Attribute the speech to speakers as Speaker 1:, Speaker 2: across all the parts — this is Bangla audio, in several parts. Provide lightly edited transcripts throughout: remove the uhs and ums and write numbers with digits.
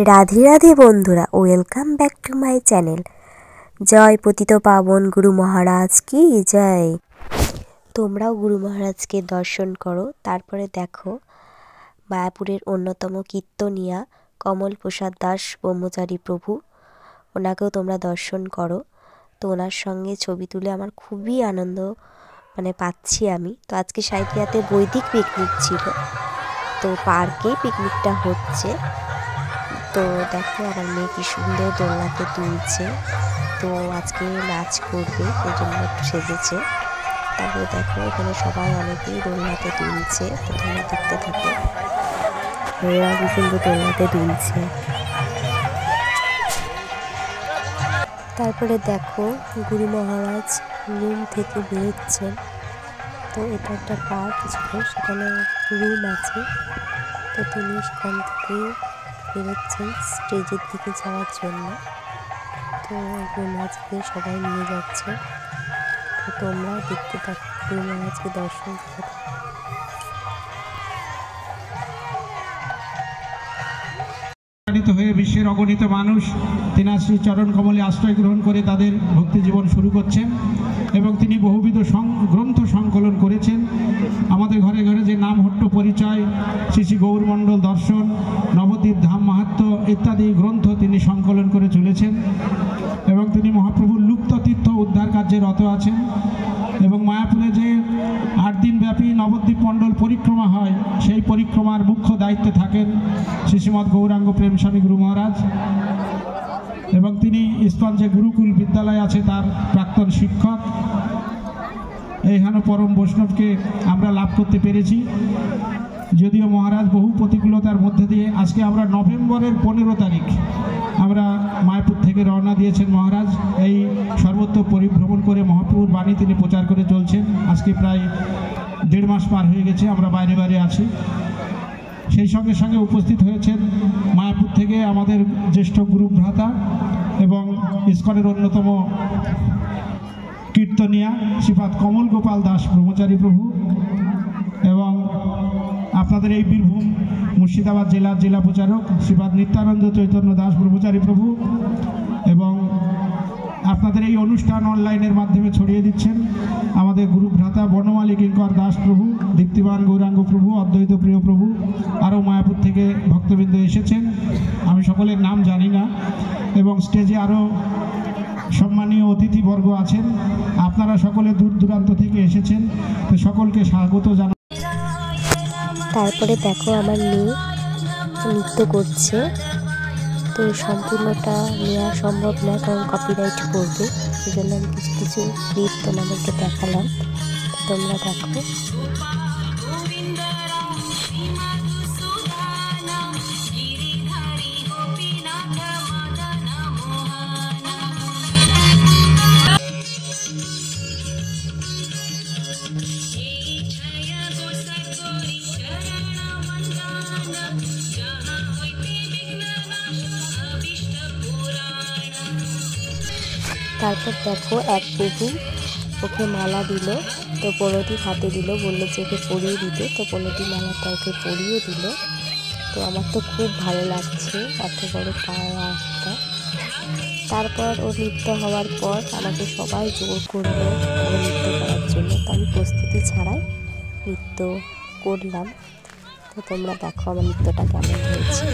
Speaker 1: রাধে রাধে বন্ধুরা, welcome back to my channel. জয় পতিত পাবন গুরু মহারাজ কি জয়। তোমরাও গুরু মহারাজকে দর্শন করো। তারপরে দেখো মায়াপুরের অন্যতম কীর্তনিয়া কমল প্রসাদ দাস ব্রহ্মচারী প্রভু, ওনাকেও তোমরা দর্শন করো। তো ওনার সঙ্গে ছবি তুলে আমার খুবই আনন্দ পাচ্ছি আমি। তো আজকে সাঁইথিয়াতে বৈদিক পিকনিক ছিল, তো পার্কেই পিকনিকটা হচ্ছে। তো দেখো আমার মেয়ে কি সুন্দর দোলনাতে তুলছে, তো আজকে নাচ করবে সেই জন্য একটু সেজেছে। তারপরে দেখো এখানে সবাই অনেকেই দোলনাতে তুলছে, তো তোমরা দেখতে থাকো। মেয়েরা কি সুন্দর দোলনাতে তুলছে। তারপরে দেখো গুরু মহারাজ রুম থেকে বেরোচ্ছেন। তো এটা একটা পার্ক ছিল, সেখানে রুম আছে। তো তিনি সেখান থেকে বেরোচ্ছেন স্টেজের দিকে যাওয়ার জন্য। তো গুরু মহারাজকে সবাই নিয়ে যাচ্ছে। তো তোমরা দেখতে থাকো, গুরু মহারাজকে দর্শন করো।
Speaker 2: হয়ে বিশ্বের অগণিত মানুষ তেনার শ্রী চরণ কমলে আশ্রয় গ্রহণ করে তাদের ভক্তি জীবন শুরু করছেন, এবং তিনি বহুবিধ গ্রন্থ সংকলন করেছেন। আমাদের ঘরে ঘরে যে নাম হট্ট পরিচয়, শ্রী শ্রী গৌরমণ্ডল দর্শন, নবদ্বীপ ধাম মাহাত্ম্য ইত্যাদি গ্রন্থ তিনি সংকলন করে চলেছেন, এবং তিনি মহাপ্রভুর লুপ্ত তীর্থ উদ্ধার কার্যে রত আছেন। এবং মায়াপুরে যে 8 দিন ব্যাপী নবদ্বীপ মণ্ডল পরিক্রমা হয়, সেই পরিক্রমার মুখ্য দায়িত্বে থাকেন শ্রীশ্রীমৎ গৌরাঙ্গ প্রেম স্বামী গুরু মহারাজ, এবং তিনি ইস্কন যে গুরুকুল বিদ্যালয় আছে তার প্রাক্তন শিক্ষক। এইখানে পরম বৈষ্ণবকে আমরা লাভ করতে পেরেছি, যদিও মহারাজ বহু প্রতিকূলতার মধ্যে দিয়ে আজকে আমরা নভেম্বরের 15 তারিখ আমরা মায়াপুর থেকে রওনা দিয়েছেন মহারাজ। এই সর্বত্র পরিভ্রমণ করে মহাপ্রভুর বাণী তিনি প্রচার করে চলছেন। আজকে প্রায় 1.5 মাস পার হয়ে গেছে, আমরা বাইরে বাইরে আছি। সেই সঙ্গে সঙ্গে উপস্থিত হয়েছেন মায়াপুর থেকে আমাদের জ্যেষ্ঠ গুরু ভ্রাতা এবং ইস্কনের অন্যতম কীর্তনিয়া শ্রীপাদ কমল গোপাল দাস ব্রহ্মচারী প্রভু, এবং আপনাদের এই বীরভূম মুর্শিদাবাদ জেলার জেলা প্রচারক শ্রীপাদ নিত্যানন্দ চৈতন্য দাস ব্রহ্মচারী প্রভু, এবং আপনাদের এই অনুষ্ঠান অনলাইনের মাধ্যমে ছড়িয়ে দিচ্ছেন আমাদের গুরু ভ্রাতা বনমালী কিঙ্কর দাস প্রভু, দীপ্তিমান গৌরাঙ্গ প্রভু, অদ্বৈত প্রিয় প্রভু। আরও মায়াপুর থেকে ভক্তবৃন্দ এসেছেন, আমি সকলের নাম জানি না। এবং স্টেজে আরও সম্মানীয় অতিথিবর্গ আছেন, আপনারা সকলে দূর দূরান্ত থেকে এসেছেন, তো সকলকে স্বাগত জানাই।
Speaker 1: তারপরে দেখো আমার মেয়ে নৃত্য করছে। তো সম্পূর্ণটা নেওয়া সম্ভব না, কারণ কপিরাইট পড়বে, সেই জন্য আমি কিছু কিছু ক্লিপ তোমাদেরকে দেখালাম। তোমরা দেখো। তারপর দেখো এক প্রভু ওকে মালা দিল, তো পনেরোটি হাতে দিল, বললো যে ওকে পরিয়ে দিতে। তো 15টি মালাটা ওকে পরিয়ে দিল। তো আমার তো খুব ভালো লাগছে, এত বড় পাওয়া একটা। তারপর ও নৃত্য হওয়ার পর আমাকে সবাই জোর করলো নৃত্য করার জন্য, তো আমি প্রস্তুতি ছাড়াই নৃত্য করলাম। তো তোমরা দেখো আমার নৃত্যটা কেমন হয়েছে।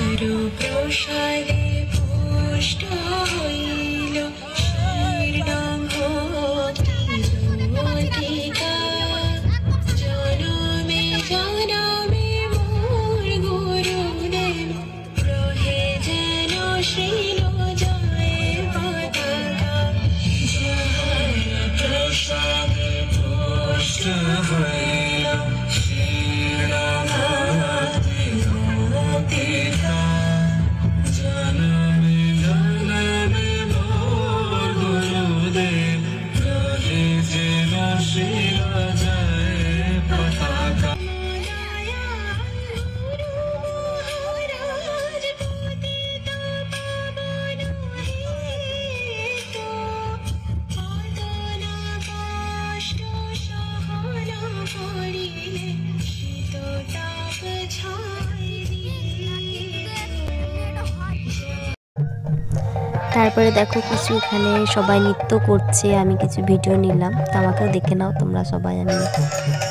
Speaker 1: তারপরে দেখো কিছু এখানে সবাই নৃত্য করছে, আমি কিছু ভিডিও নিলাম, তো আমাকেও দেখে নাও তোমরা সবাই আমি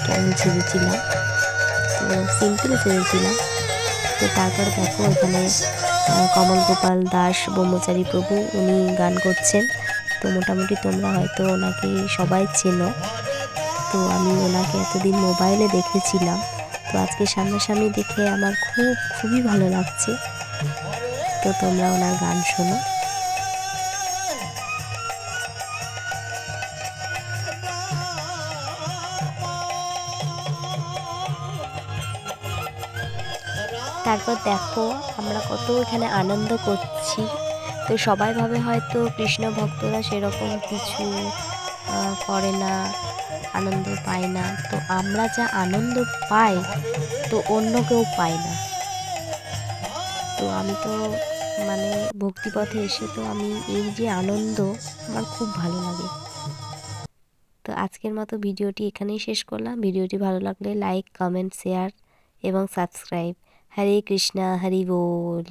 Speaker 1: কেমন সেজেছিলাম। তো সিম্পল সেজেছিলাম। তো তারপরে দেখো এখানে কমল গোপাল দাস ব্রহ্মচারী প্রভু উনি গান করছেন। তো মোটামুটি তোমরা হয়তো ওনাকে সবাই চেনো। তো আমি ওনাকে এতদিন মোবাইলে দেখেছিলাম, তো আজকে সামনাসামনি দেখে আমার খুবই ভালো লাগছে। তো তোমরা ওনার গান শোনো। তারপর দেখো আমরা কত এখানে আনন্দ করছি। তো সবাই ভাবে হয়তো কৃষ্ণ ভক্তরা সেরকম কিছু করে না, আনন্দ পায় না। তো আমরা যা আনন্দ পাই তো অন্য কেউ পায় না। তো আমি তো মানে ভক্তিপথে এসে তো আমি এই যে আনন্দ আমার খুব ভালো লাগে। তো আজকের মতো ভিডিওটি এখানেই শেষ করলাম। ভিডিওটি ভালো লাগলে লাইক, কমেন্ট, শেয়ার এবং সাবস্ক্রাইব। হরে কৃষ্ণা, হরি বল।